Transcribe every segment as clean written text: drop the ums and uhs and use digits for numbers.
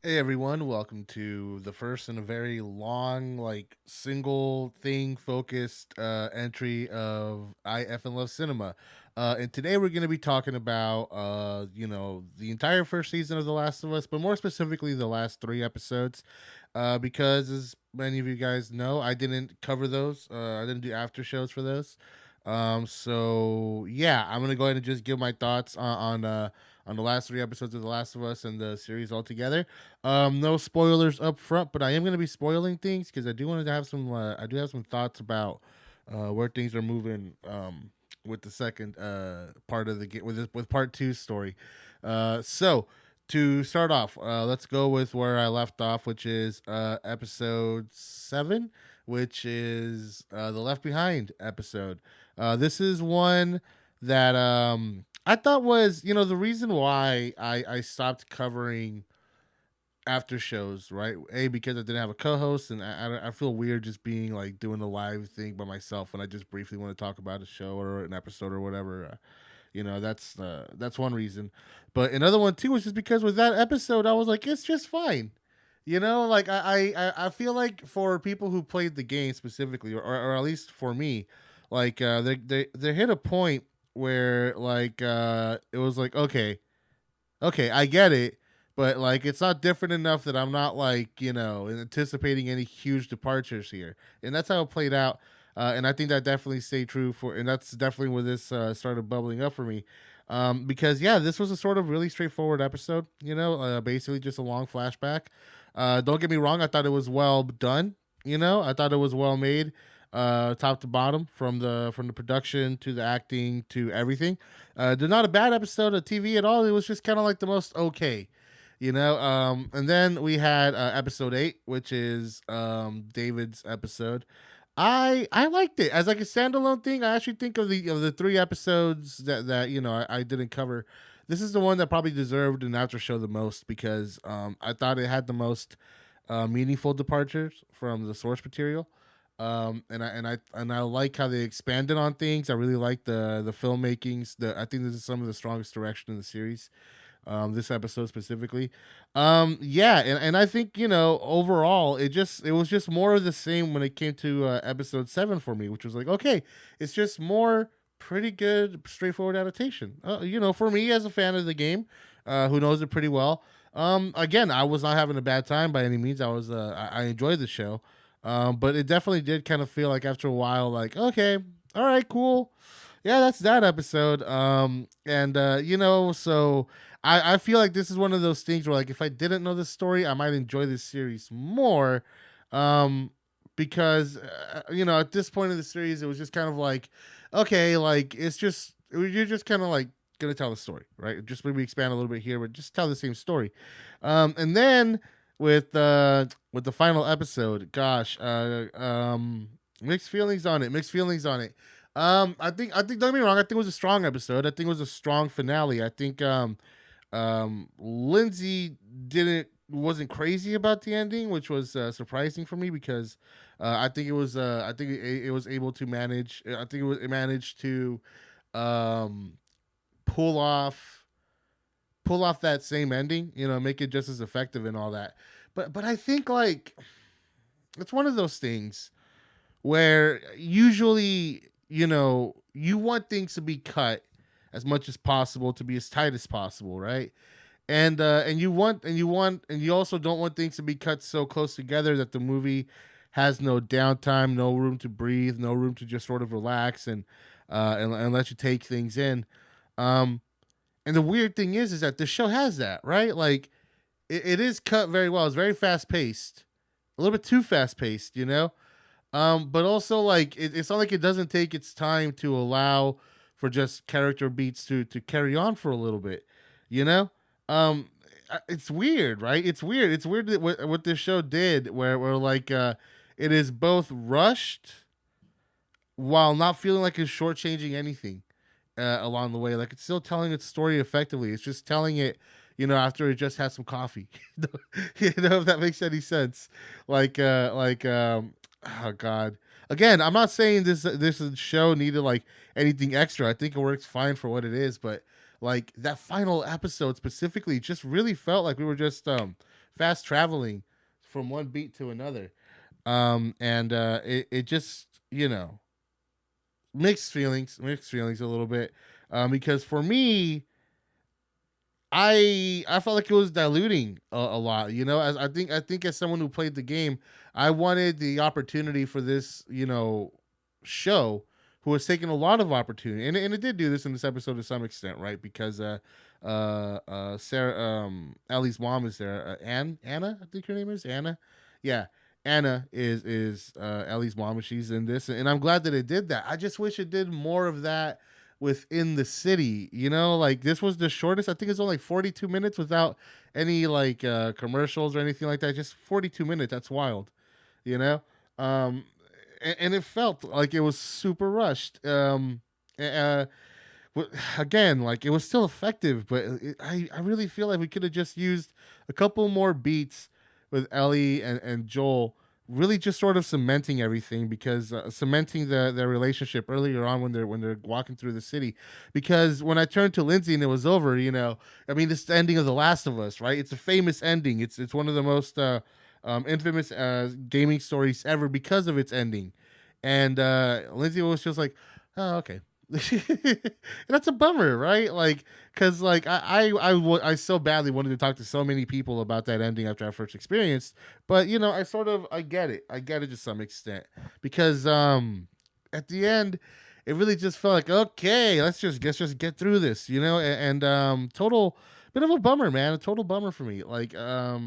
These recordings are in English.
Hey everyone, welcome to the first in a very long, single thing focused entry of I F and Love Cinema. And today we're going to be talking about, the entire first season of The Last of Us, but more specifically the last three episodes. Because as many of you guys know, I didn't cover those. I didn't do after shows for those. So yeah, I'm gonna go ahead and just give my thoughts on the last three episodes of The Last of Us and the series altogether. No spoilers up front, but I am going to be spoiling things because I do want to have some. I do have some thoughts about where things are moving with the second part of the game with part two story. So to start off, let's go with where I left off, which is episode 7, which is the Left Behind episode. This is one that I thought was, the reason why I stopped covering after shows, right? A, because I didn't have a co-host, and I feel weird just being like doing a live thing by myself when I just briefly want to talk about a show or an episode or whatever. That's one reason. But another one too was just because with that episode, I was like, it's just fine. Like I feel like for people who played the game specifically, or at least for me, they hit a point where it was like, okay, I get it, but like it's not different enough that I'm not anticipating any huge departures here, and that's how it played out. And I think that definitely stayed true and that's definitely where this started bubbling up for me. Because yeah, this was a sort of really straightforward episode. Basically just a long flashback. Don't get me wrong, I thought it was well done. I thought it was well made, top to bottom, from the production to the acting to everything. They're not a bad episode of TV at all. It was just kind of like the most okay, And then we had episode 8, which is David's episode. I liked it as like a standalone thing. I actually think of the three episodes that I didn't cover. This is the one that probably deserved an after show the most because I thought it had the most meaningful departures from the source material. And I like how they expanded on things. I really like the filmmakings. I think this is some of the strongest direction in the series. This episode specifically. Yeah, and I think overall it was just more of the same when it came to episode 7 for me, which was like, okay, it's just more pretty good straightforward adaptation. For me as a fan of the game, who knows it pretty well. Again, I was not having a bad time by any means. I enjoyed the show. But it definitely did kind of feel like after a while, like, okay, all right, cool. Yeah, that's that episode. And so I feel like this is one of those things where like if I didn't know the story, I might enjoy this series more. Um, because at this point in the series, it was just kind of like, okay, like you're just kind of like gonna tell the story, right? Just maybe expand a little bit here, but just tell the same story. And then with the final episode, gosh, mixed feelings on it. Mixed feelings on it. I think don't get me wrong. I think it was a strong episode. I think it was a strong finale. I think Lindsay didn't wasn't crazy about the ending, which was surprising for me because I think it was able to manage. I think it managed to um, pull off pull off that same ending. Make it just as effective and all that. But I think like it's one of those things where usually you want things to be cut as much as possible to be as tight as possible, right? And you also don't want things to be cut so close together that the movie has no downtime, no room to breathe, no room to just sort of relax and let you take things in. Um, and the weird thing is that the show has that, right? Like it is cut very well. It's very fast paced, a little bit too fast paced, but also like it's not like it doesn't take its time to allow for just character beats to carry on for a little bit, you know. Um, it's weird, right? It's weird. It's weird that what this show did, where it is both rushed while not feeling like it's shortchanging anything along the way. Like it's still telling its story effectively. It's just telling it, after it just had some coffee. If that makes any sense. Oh god. Again, I'm not saying this show needed like anything extra. I think it works fine for what it is, but like that final episode specifically just really felt like we were just fast traveling from one beat to another. And it just, mixed feelings a little bit. Because for me, I felt like it was diluting a lot. As I think as someone who played the game, I wanted the opportunity for this, show, who was taking a lot of opportunity, and it did do this in this episode to some extent, right? Because Sarah, Ellie's mom is there. Anna, I think her name is Anna. Yeah, Anna is Ellie's mom, and she's in this, and I'm glad that it did that. I just wish it did more of that within the city. Like this was the shortest. I think it's only like 42 minutes without any like commercials or anything like that. Just 42 minutes. That's wild. You know. Um, and it felt like it was super rushed. Uh, Again, like it was still effective, but I really feel like we could have just used a couple more beats with Ellie and Joel, really just sort of cementing everything, because cementing their relationship earlier on when they're walking through the city. Because when I turned to Lindsay and it was over, I mean, this is the ending of The Last of Us, right? It's a famous ending. It's one of the most infamous gaming stories ever because of its ending. And Lindsay was just like, oh, okay. That's a bummer, right? Like, because like I so badly wanted to talk to so many people about that ending after I first experienced, but I get it. I get it to some extent, because at the end, it really just felt like, okay, let's just get through this, and total bit of a bummer, man. A total bummer for me. Like I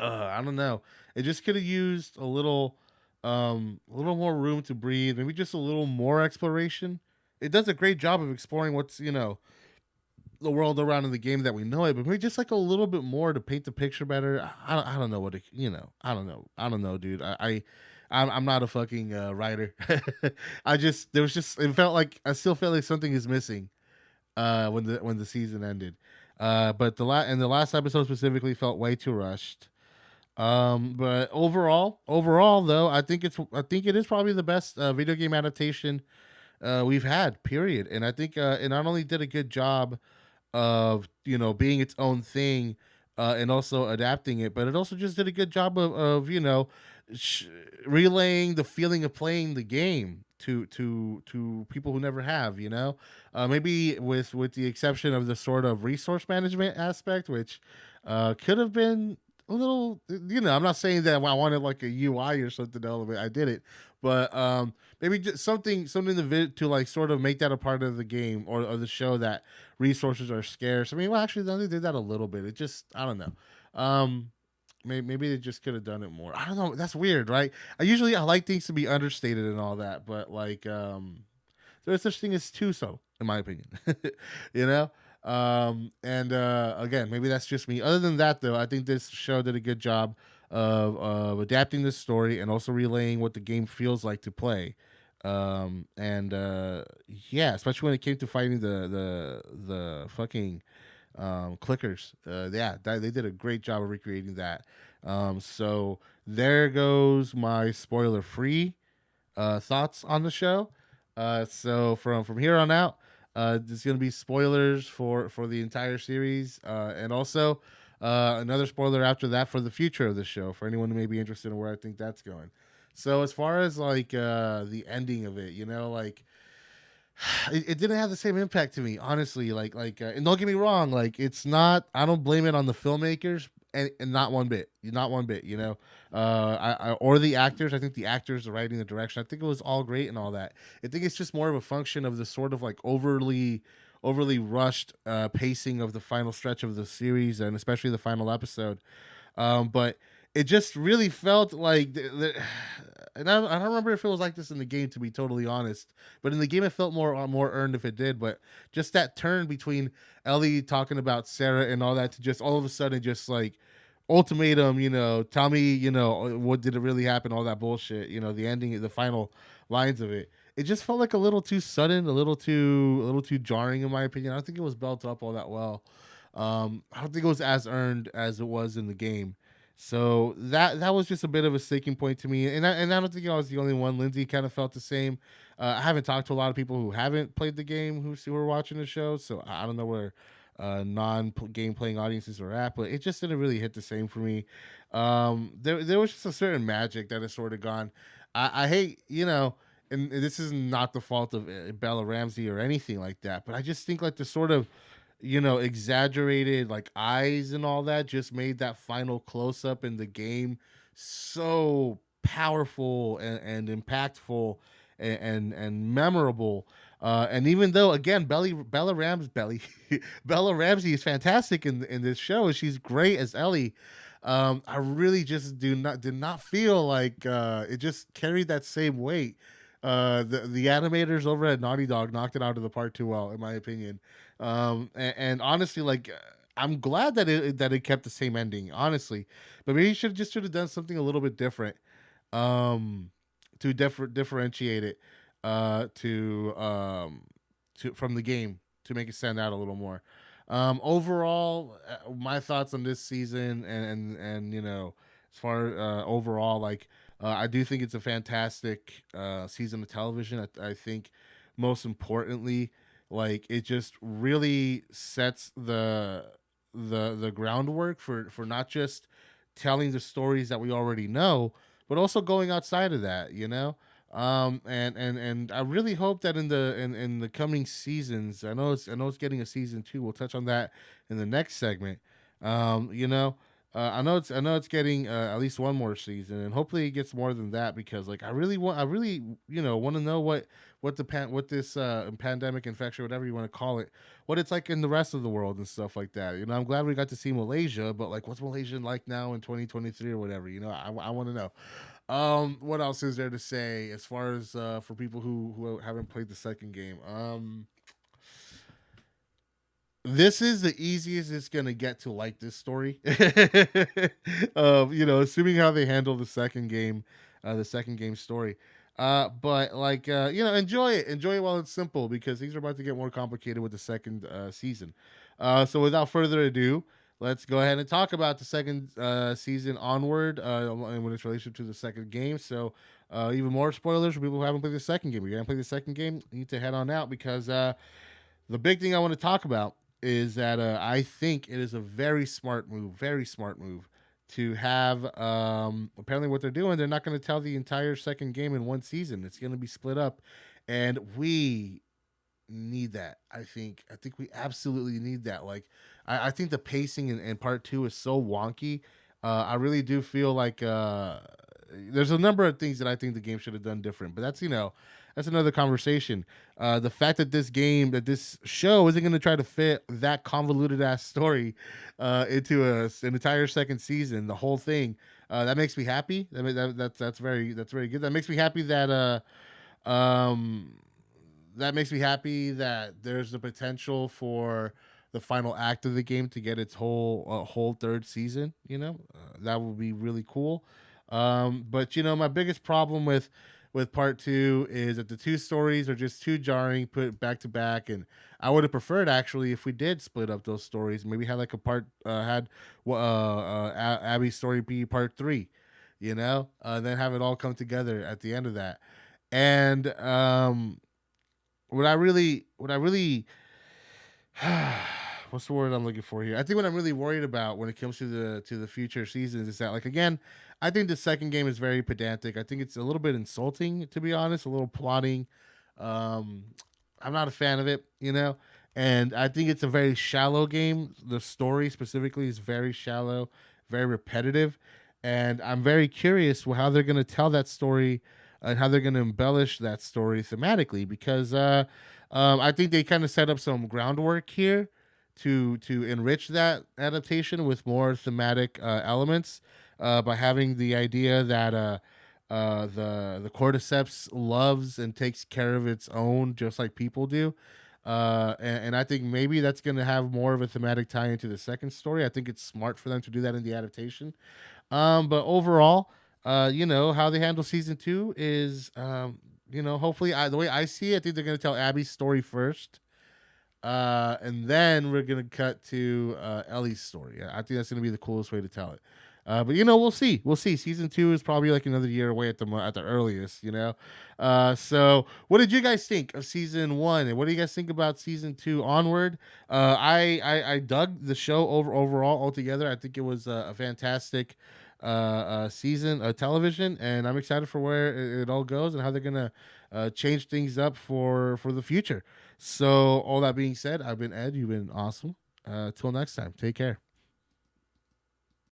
don't know. It just could have used a little more room to breathe, maybe just a little more exploration. It does a great job of exploring what's, the world around in the game that we know it, but maybe just like a little bit more to paint the picture better. I don't know what I don't know, dude. I'm not a fucking writer. It felt like I still felt like something is missing when the season ended. But the last episode specifically felt way too rushed. But overall though, I think it is probably the best video game adaptation we've had. Period. And I think it not only did a good job of being its own thing, and also adapting it, but it also just did a good job of sh- relaying the feeling of playing the game to people who never have. Maybe with the exception of the sort of resource management aspect, which could have been a little, I'm not saying that I wanted like a UI or something to elevate. I did it, but maybe just something to like sort of make that a part of the game, or the show, that resources are scarce. I mean, well, actually, they did that a little bit. It just, I don't know. Maybe they just could have done it more. I don't know. That's weird, right? I like things to be understated and all that, but like, there's such thing as too so, in my opinion. you know. And again, maybe that's just me. Other than that, though, I think this show did a good job of adapting this story and also relaying what the game feels like to play. And yeah, especially when it came to fighting the fucking clickers. Yeah, they did a great job of recreating that. So there goes my spoiler free thoughts on the show. So from here on out, there's gonna be spoilers for the entire series, and also another spoiler after that for the future of the show, for anyone who may be interested in where I think that's going. So as far as like the ending of it, like it didn't have the same impact to me, honestly. And don't get me wrong, like it's not. I don't blame it on the filmmakers, and not one bit, not one bit. Or the actors. I think the actors, the writing, the direction. I think it was all great and all that. I think it's just more of a function of the sort of like overly rushed pacing of the final stretch of the series, and especially the final episode. But it just really felt like and I don't remember if it was like this in the game, to be totally honest. But in the game, it felt more earned if it did. But just that turn between Ellie talking about Sarah and all that, to just all of a sudden just like ultimatum, tell me, what did it really happen, all that bullshit, the ending, the final lines of it. It just felt like a little too sudden, a little too jarring, in my opinion. I don't think it was built up all that well. I don't think it was as earned as it was in the game. So that was just a bit of a sticking point to me, and I don't think I was the only one. Lindsay kind of felt the same. I haven't talked to a lot of people who haven't played the game who were watching the show, so I don't know where non-game playing audiences are at, but it just didn't really hit the same for me. There was just a certain magic that has sort of gone. I hate, and this is not the fault of Bella Ramsey or anything like that, but I just think like the sort of exaggerated like eyes and all that just made that final close up in the game so powerful and impactful and memorable. And even though again, Bella Ramsey is fantastic in this show. She's great as Ellie. I really just did not feel like it just carried that same weight. The animators over at Naughty Dog knocked it out of the park too well, in my opinion. And honestly, like I'm glad that it kept the same ending, honestly. But maybe you should have done something a little bit different, um, to differentiate it, to from the game to make it stand out a little more. Overall, my thoughts on this season and as far overall, like I do think it's a fantastic season of television. I think most importantly, like it just really sets the groundwork for not just telling the stories that we already know, but also going outside of that, and I really hope that in the coming seasons, I know it's getting a season 2. We'll touch on that in the next segment. I know it's getting at least one more season, and hopefully it gets more than that because like I really want to know what this pandemic infection, whatever you want to call it, what it's like in the rest of the world and stuff like that. I'm glad we got to see Malaysia, but like what's Malaysia like now in 2023 or whatever? I want to know. What else is there to say as far as for people who haven't played the second game? This is the easiest it's gonna get to like this story. Assuming how they handle the second game story. But like enjoy it while it's simple because things are about to get more complicated with the second season. So without further ado, let's go ahead and talk about the second season onward and with its relationship to the second game. So even more spoilers for people who haven't played the second game. If you haven't played the second game, you need to head on out because the big thing I want to talk about is that I think it is a very smart move to have. Apparently, what they're doing, they're not going to tell the entire second game in one season. It's going to be split up, and we need that. I think we absolutely need that. Like, I think the pacing in part two is so wonky. I really do feel like there's a number of things that I think the game should have done different, but that's another conversation. The fact that this show isn't going to try to fit that convoluted ass story into an entire second season, the whole thing, that makes me happy. That's very good. That makes me happy um, that there's the potential for the final act of the game to get its whole third season. That would be really cool. But my biggest problem with part two is that the two stories are just too jarring, put back to back, and I would have preferred actually if we did split up those stories. Maybe had like a part had Abby's story be part three, then have it all come together at the end of that. And what I really what's the word I'm looking for here? I think what I'm really worried about when it comes to the future seasons is that like again, I think the second game is very pedantic. I think it's a little bit insulting to be honest, a little plotting. Um I'm not a fan of it. And I think it's a very shallow game. The story specifically is very shallow, very repetitive, and I'm very curious how they're going to tell that story and how they're going to embellish that story thematically because I think they kind of set up some groundwork here to enrich that adaptation with more thematic elements by having the idea that the cordyceps loves and takes care of its own just like people do. And I think maybe that's going to have more of a thematic tie into the second story. I think it's smart for them to do that in the adaptation. But overall, how they handle season two is, hopefully, the way I see it, I think they're gonna tell Abby's story first, and then we're gonna cut to Ellie's story. I think that's gonna be the coolest way to tell it. But we'll see. We'll see. Season 2 is probably like another year away at the earliest. So what did you guys think of season 1, and what do you guys think about season 2 onward? I dug the show overall altogether. I think it was a fantastic season of television, and I'm excited for where it all goes and how they're gonna change things up for the future. So all that being said, I've been Ed. You've been awesome. Till next time, take care.